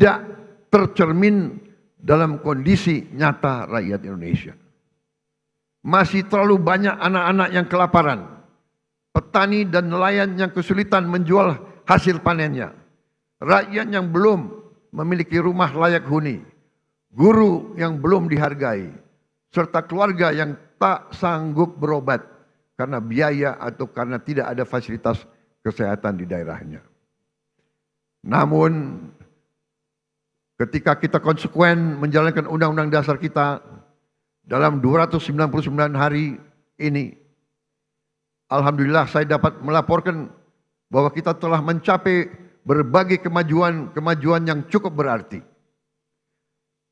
tidak tercermin dalam kondisi nyata rakyat Indonesia. Masih terlalu banyak anak-anak yang kelaparan, petani dan nelayan yang kesulitan menjual hasil panennya, rakyat yang belum memiliki rumah layak huni, guru yang belum dihargai, serta keluarga yang tak sanggup berobat karena biaya atau karena tidak ada fasilitas kesehatan di daerahnya. Namun, ketika kita konsekuen menjalankan Undang-Undang Dasar kita dalam 299 hari ini, alhamdulillah saya dapat melaporkan bahwa kita telah mencapai berbagai kemajuan yang cukup berarti.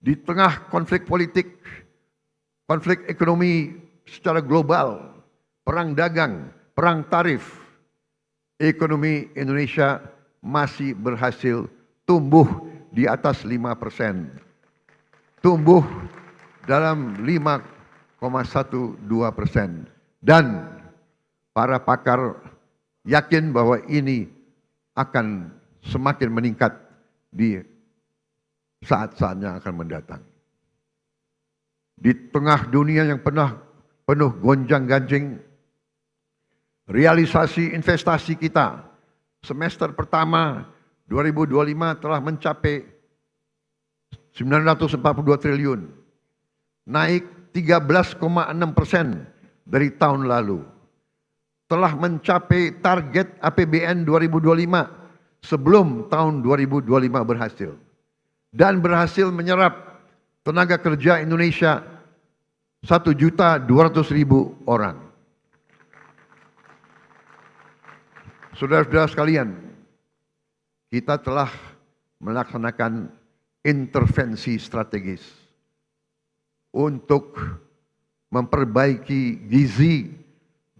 Di tengah konflik politik, konflik ekonomi secara global, perang dagang, perang tarif, ekonomi Indonesia masih berhasil tumbuh di atas 5%. Tumbuh dalam 5,12%. Dan para pakar yakin bahwa ini akan semakin meningkat di saat-saat yang akan mendatang. Di tengah dunia yang penuh gonjang-ganjing, realisasi investasi kita semester pertama 2025 telah mencapai 942 triliun, naik 13,6% dari tahun lalu. Telah mencapai target APBN 2025 sebelum tahun 2025 berhasil. Dan berhasil menyerap tenaga kerja Indonesia 1.200.000 orang. Saudara-saudara sekalian, kita telah melaksanakan intervensi strategis untuk memperbaiki gizi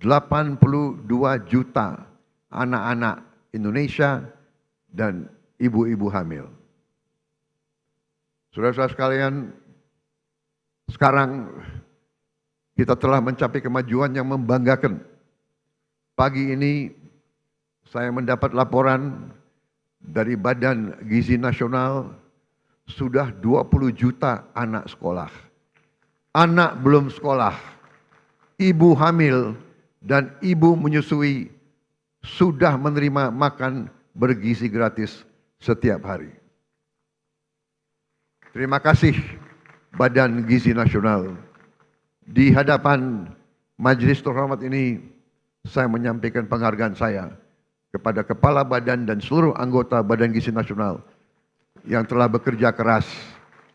82 juta anak-anak Indonesia dan ibu-ibu hamil. Saudara-saudara sekalian, sekarang kita telah mencapai kemajuan yang membanggakan. Pagi ini saya mendapat laporan dari Badan Gizi Nasional sudah 20 juta anak sekolah. Anak belum sekolah, ibu hamil dan ibu menyusui sudah menerima makan bergizi gratis setiap hari. Terima kasih Badan Gizi Nasional. Di hadapan majelis terhormat ini saya menyampaikan penghargaan saya kepada Kepala Badan dan seluruh anggota Badan Gizi Nasional yang telah bekerja keras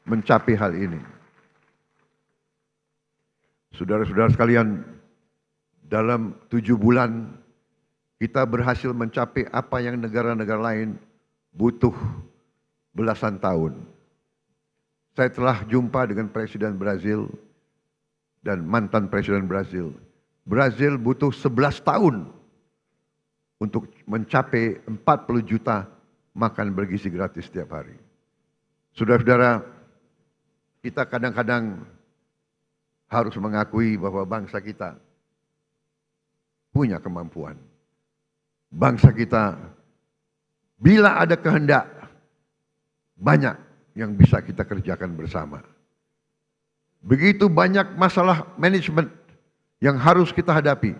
mencapai hal ini. Saudara-saudara sekalian, dalam 7 bulan kita berhasil mencapai apa yang negara-negara lain butuh belasan tahun. Saya telah jumpa dengan Presiden Brazil dan mantan Presiden Brazil. Brazil butuh 11 tahun untuk mencapai 40 juta makan bergizi gratis setiap hari. Saudara-saudara, kita kadang-kadang harus mengakui bahwa bangsa kita punya kemampuan. Bangsa kita, bila ada kehendak, banyak yang bisa kita kerjakan bersama. Begitu banyak masalah manajemen yang harus kita hadapi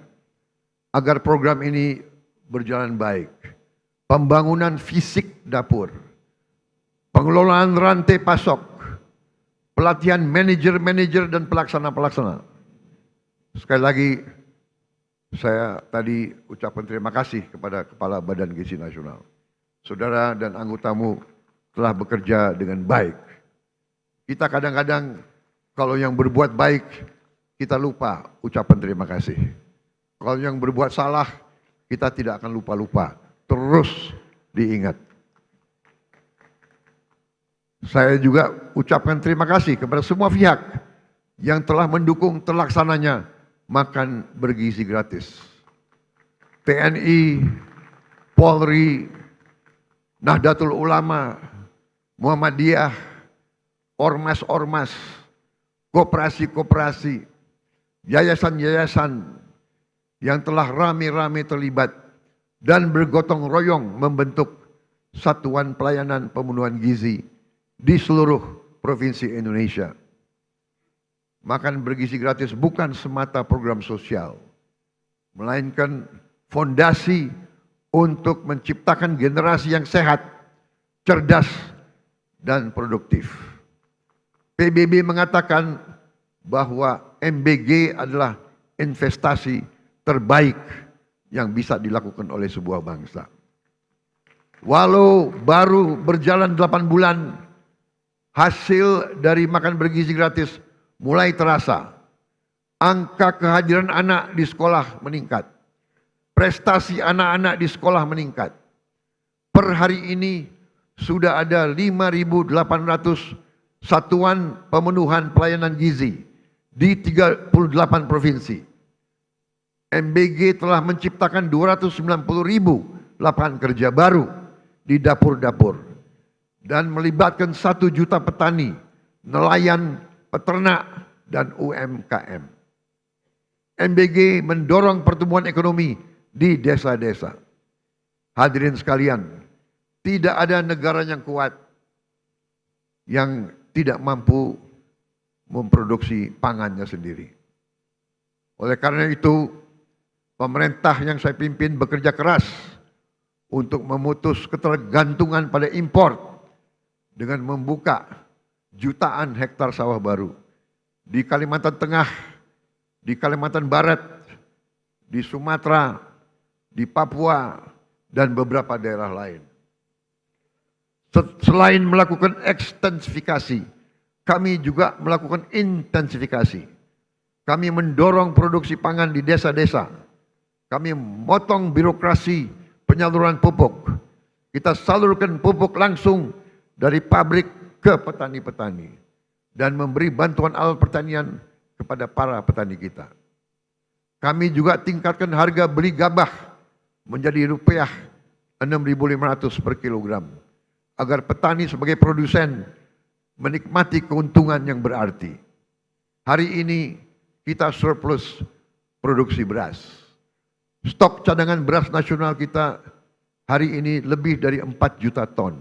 agar program ini berjalan baik. Pembangunan fisik dapur, pengelolaan rantai pasok, pelatihan manajer-manajer dan pelaksana-pelaksana. Sekali lagi, saya tadi ucapkan terima kasih kepada Kepala Badan Gizi Nasional. Saudara dan anggotamu telah bekerja dengan baik. Kita kadang-kadang kalau yang berbuat baik, kita lupa ucapan terima kasih. Kalau yang berbuat salah, kita tidak akan lupa-lupa. Terus diingat. Saya juga ucapkan terima kasih kepada semua pihak yang telah mendukung terlaksananya makan bergizi gratis. TNI, Polri, Nahdlatul Ulama, Muhammadiyah, ormas-ormas, koperasi-koperasi, yayasan-yayasan yang telah rame-rame terlibat dan bergotong royong membentuk Satuan Pelayanan Pemenuhan Gizi di seluruh provinsi Indonesia. Makan bergizi gratis bukan semata program sosial, melainkan fondasi untuk menciptakan generasi yang sehat, cerdas, dan produktif. PBB mengatakan bahwa MBG adalah investasi terbaik yang bisa dilakukan oleh sebuah bangsa. Walau baru berjalan 8 bulan, hasil dari makan bergizi gratis mulai terasa. Angka kehadiran anak di sekolah meningkat. Prestasi anak-anak di sekolah meningkat. Per hari ini sudah ada 5.800 satuan pemenuhan pelayanan gizi di 38 provinsi. MBG telah menciptakan 290.000 lapangan kerja baru di dapur-dapur dan melibatkan 1 juta petani, nelayan, peternak, dan UMKM. MBG mendorong pertumbuhan ekonomi di desa-desa. Hadirin sekalian, tidak ada negara yang kuat yang tidak mampu memproduksi pangannya sendiri. Oleh karena itu, pemerintah yang saya pimpin bekerja keras untuk memutus ketergantungan pada impor dengan membuka jutaan hektar sawah baru di Kalimantan Tengah, di Kalimantan Barat, di Sumatera, di Papua, dan beberapa daerah lain. Selain melakukan ekstensifikasi, kami juga melakukan intensifikasi. Kami mendorong produksi pangan di desa-desa. Kami memotong birokrasi penyaluran pupuk. Kita salurkan pupuk langsung dari pabrik ke petani-petani dan memberi bantuan alat pertanian kepada para petani kita. Kami juga tingkatkan harga beli gabah menjadi rupiah 6.500 per kilogram agar petani sebagai produsen menikmati keuntungan yang berarti. Hari ini kita surplus produksi beras. Stok cadangan beras nasional kita hari ini lebih dari 4 juta ton.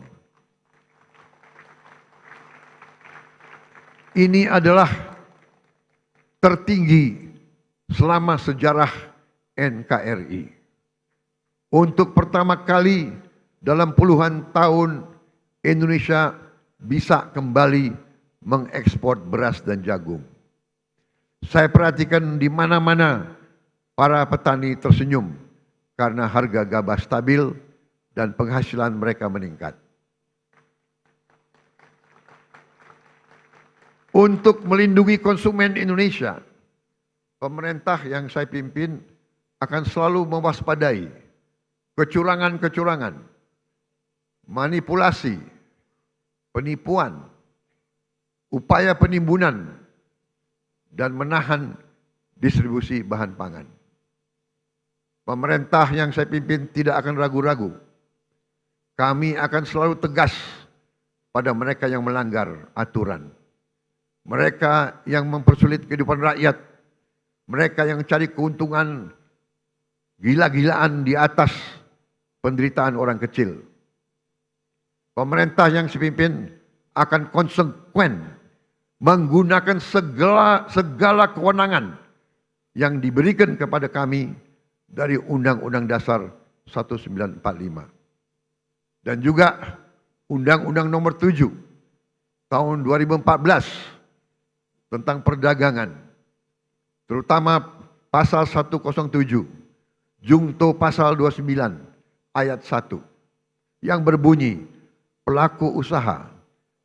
Ini adalah tertinggi selama sejarah NKRI. Untuk pertama kali dalam puluhan tahun Indonesia bisa kembali mengekspor beras dan jagung. Saya perhatikan di mana-mana para petani tersenyum karena harga gabah stabil dan penghasilan mereka meningkat. Untuk melindungi konsumen Indonesia, pemerintah yang saya pimpin akan selalu mewaspadai kecurangan-kecurangan, manipulasi, penipuan, upaya penimbunan, dan menahan distribusi bahan pangan. Pemerintah yang saya pimpin tidak akan ragu-ragu. Kami akan selalu tegas pada mereka yang melanggar aturan. Mereka yang mempersulit kehidupan rakyat. Mereka yang cari keuntungan gila-gilaan di atas penderitaan orang kecil. Pemerintah yang saya pimpin akan konsekuen menggunakan segala kewenangan yang diberikan kepada kami dari Undang-Undang Dasar 1945 dan juga Undang-Undang Nomor 7 tahun 2014 tentang perdagangan, terutama pasal 107, Jungto pasal 29 ayat 1 yang berbunyi pelaku usaha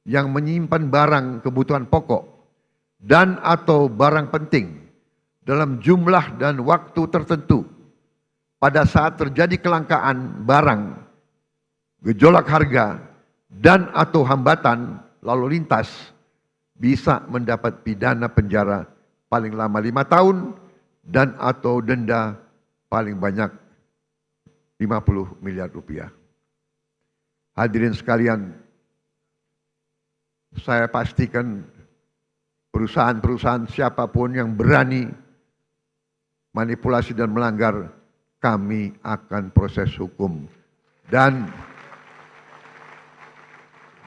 yang menyimpan barang kebutuhan pokok dan atau barang penting dalam jumlah dan waktu tertentu pada saat terjadi kelangkaan barang, gejolak harga, dan atau hambatan lalu lintas bisa mendapat pidana penjara paling lama 5 tahun dan atau denda paling banyak 50 miliar rupiah. Hadirin sekalian, saya pastikan perusahaan-perusahaan siapapun yang berani manipulasi dan melanggar, kami akan proses hukum. Dan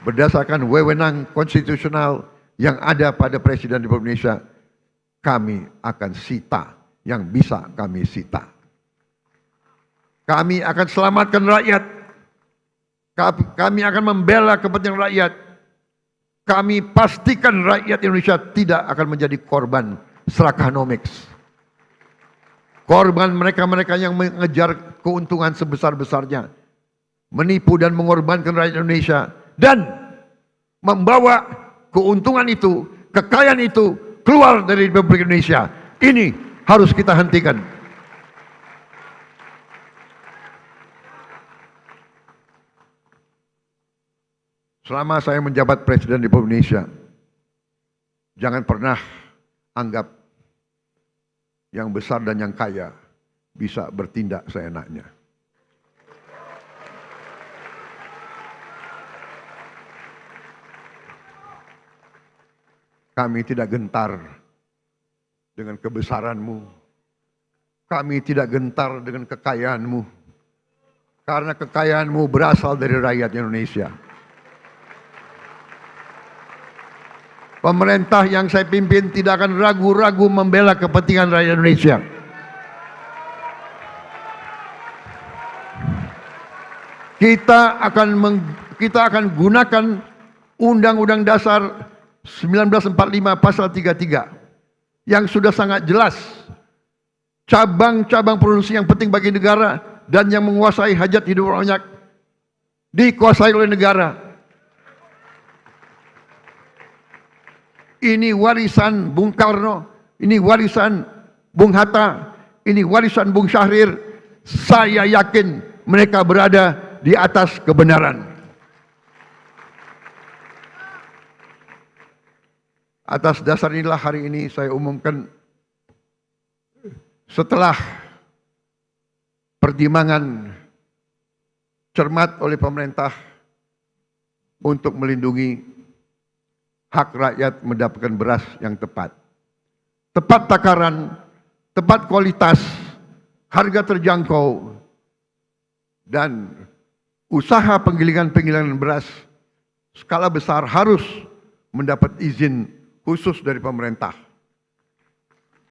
berdasarkan wewenang konstitusional yang ada pada Presiden Republik Indonesia, kami akan sita yang bisa kami sita. Kami akan selamatkan rakyat. Kami akan membela kepentingan rakyat. Kami pastikan rakyat Indonesia tidak akan menjadi korban Serakanomics. Korban mereka-mereka yang mengejar keuntungan sebesar-besarnya, menipu dan mengorbankan rakyat Indonesia, dan membawa keuntungan itu, kekayaan itu keluar dari Republik Indonesia. Ini harus kita hentikan. Selama saya menjabat Presiden Republik Indonesia, jangan pernah anggap yang besar dan yang kaya bisa bertindak seenaknya. Kami tidak gentar dengan kebesaranmu. Kami tidak gentar dengan kekayaanmu. Karena kekayaanmu berasal dari rakyat Indonesia. Pemerintah yang saya pimpin tidak akan ragu-ragu membela kepentingan rakyat Indonesia. Kita akan gunakan Undang-Undang Dasar 1945 pasal 33 yang sudah sangat jelas. Cabang-cabang produksi yang penting bagi negara dan yang menguasai hajat hidup orang banyak dikuasai oleh negara. Ini warisan Bung Karno, ini warisan Bung Hatta, ini warisan Bung Syahrir. Saya yakin mereka berada di atas kebenaran. Atas dasar inilah hari ini saya umumkan, setelah pertimbangan cermat oleh pemerintah untuk melindungi hak rakyat mendapatkan beras yang tepat. Tepat takaran, tepat kualitas, harga terjangkau, dan usaha penggilingan beras skala besar harus mendapat izin khusus dari pemerintah.